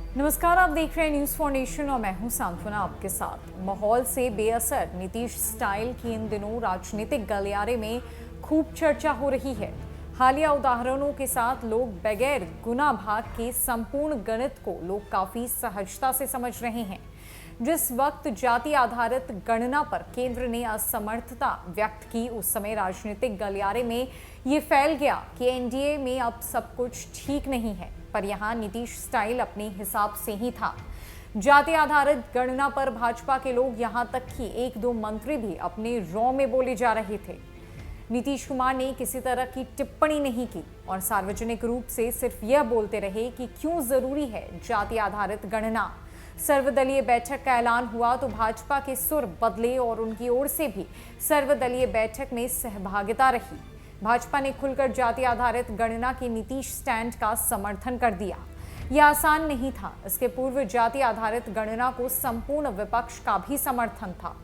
नमस्कार, आप देख रहे हैं न्यूज फॉर नेशन और मैं हूं सांत्वना आपके साथ। माहौल से बेअसर नीतीश स्टाइल की इन दिनों राजनीतिक गलियारे में खूब चर्चा हो रही है। हालिया उदाहरणों के साथ लोग बगैर गुना भाग के संपूर्ण गणित को लोग काफी सहजता से समझ रहे हैं। जिस वक्त जाति आधारित गणना पर केंद्र ने असमर्थता व्यक्त की, उस समय राजनीतिक गलियारे में ये फैल गया कि एनडीए में अब सब कुछ ठीक नहीं है, पर यहां नीतीश स्टाइल अपने हिसाब से ही था। जाति आधारित गणना पर भाजपा के लोग यहां तक कि एक दो मंत्री भी अपने रॉ में बोले जा रहे थे। नीतीश कुमार ने किसी तरह की टिप्पणी नहीं की और सार्वजनिक रूप से सिर्फ यह बोलते रहे कि क्यों जरूरी है जाति आधारित गणना। सर्वदलीय बैठक का ऐलान हुआ तो भाजपा के सुर बदले और उनकी ओर से भी सर्वदलीय बैठक में सहभागिता रही। भाजपा ने खुलकर जाति आधारित गणना के नीतीश स्टैंड का समर्थन कर दिया। यह आसान नहीं था। इसके पूर्व जाति आधारित गणना को संपूर्ण विपक्ष का भी समर्थन था।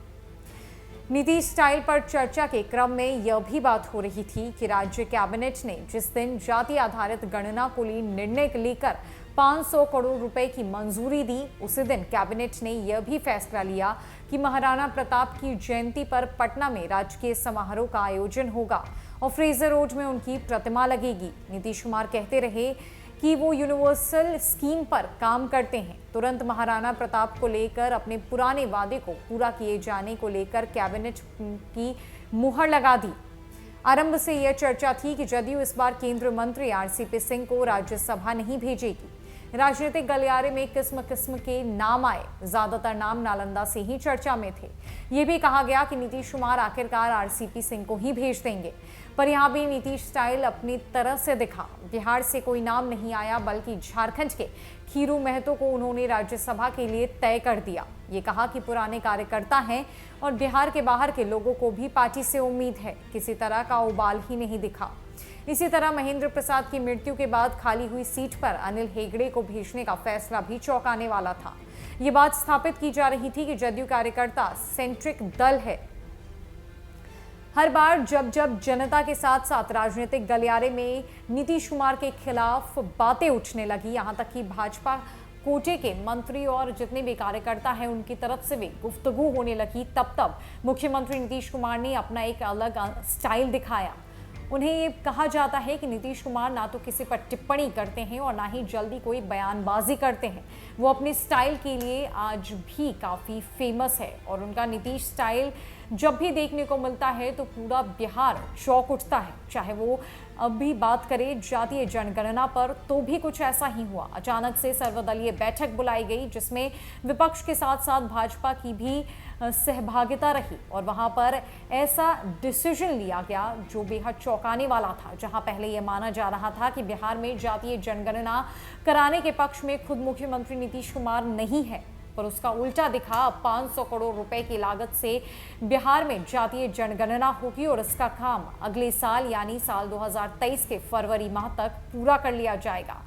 नीतीश स्टाइल पर चर्चा के क्रम में यह भी बात हो रही थी कि राज्य कैबिनेट ने जिस दिन जाति आधारित गणना को निर्णय लेकर 500 करोड़ रुपए की मंजूरी दी, उसी दिन कैबिनेट ने यह भी फैसला लिया कि महाराणा प्रताप की जयंती पर पटना में राजकीय समारोह का आयोजन होगा और फ्रेजर रोड में उनकी प्रतिमा लगेगी। नीतीश कुमार कहते रहे कि वो यूनिवर्सल स्कीम पर काम करते हैं। तुरंत महाराणा प्रताप को लेकर अपने पुराने वादे को पूरा किए जाने को लेकर कैबिनेट की मुहर लगा दी। आरंभ से यह चर्चा थी कि जदयू इस बार केंद्रीय मंत्री आरसीपी सिंह को राज्यसभा नहीं भेजेगी। राजनीतिक गलियारे में किस्म किस्म के नाम आए। ज्यादातर नाम नालंदा से ही चर्चा में थे। ये भी कहा गया कि नीतीश कुमार आखिरकार आरसीपी सिंह को ही भेज देंगे, पर यहाँ भी नीतीश स्टाइल अपनी तरह से दिखा। बिहार से कोई नाम नहीं आया, बल्कि झारखंड के खीरू महतो को उन्होंने राज्यसभा के लिए तय कर दिया। ये कहा कि पुराने कार्यकर्ता हैं और बिहार के बाहर के लोगों को भी पार्टी से उम्मीद है। किसी तरह का उबाल ही नहीं दिखा। इसी तरह महेंद्र प्रसाद की मृत्यु के बाद खाली हुई सीट पर अनिल हेगड़े को भेजने का फैसला भी चौंकाने वाला था। ये बात स्थापित की जा रही थी कि जदयू कार्यकर्ता सेंट्रिक दल है। हर बार जब जनता के साथ साथ राजनीतिक गलियारे में नीतीश कुमार के खिलाफ बातें उठने लगी, यहां तक कि भाजपा कोटे के मंत्री और जितने भी कार्यकर्ता हैं उनकी तरफ से भी गुफ्तगू होने लगी, तब मुख्यमंत्री नीतीश कुमार ने अपना एक अलग स्टाइल दिखाया। उन्हें ये कहा जाता है कि नीतीश कुमार ना तो किसी पर टिप्पणी करते हैं और ना ही जल्दी कोई बयानबाजी करते हैं। वो अपने स्टाइल के लिए आज भी काफ़ी फेमस है और उनका नीतीश स्टाइल जब भी देखने को मिलता है तो पूरा बिहार चौंक उठता है। चाहे वो अभी बात करें जातीय जनगणना पर, तो भी कुछ ऐसा ही हुआ। अचानक से सर्वदलीय बैठक बुलाई गई जिसमें विपक्ष के साथ साथ भाजपा की भी सहभागिता रही और वहां पर ऐसा डिसीजन लिया गया जो बेहद चौंकाने वाला था। जहां पहले यह माना जा रहा था कि बिहार में जातीय जनगणना कराने के पक्ष में खुद मुख्यमंत्री नीतीश कुमार नहीं है, पर उसका उल्टा दिखा। 500 करोड़ रुपए की लागत से बिहार में जातीय जनगणना होगी और इसका काम अगले साल यानी साल 2023 के फरवरी माह तक पूरा कर लिया जाएगा।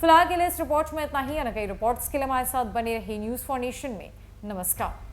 फिलहाल के लिए इस रिपोर्ट में इतना ही। कई रिपोर्ट्स के लिए हमारे साथ बने रहे न्यूज फॉर नेशन में। नमस्कार।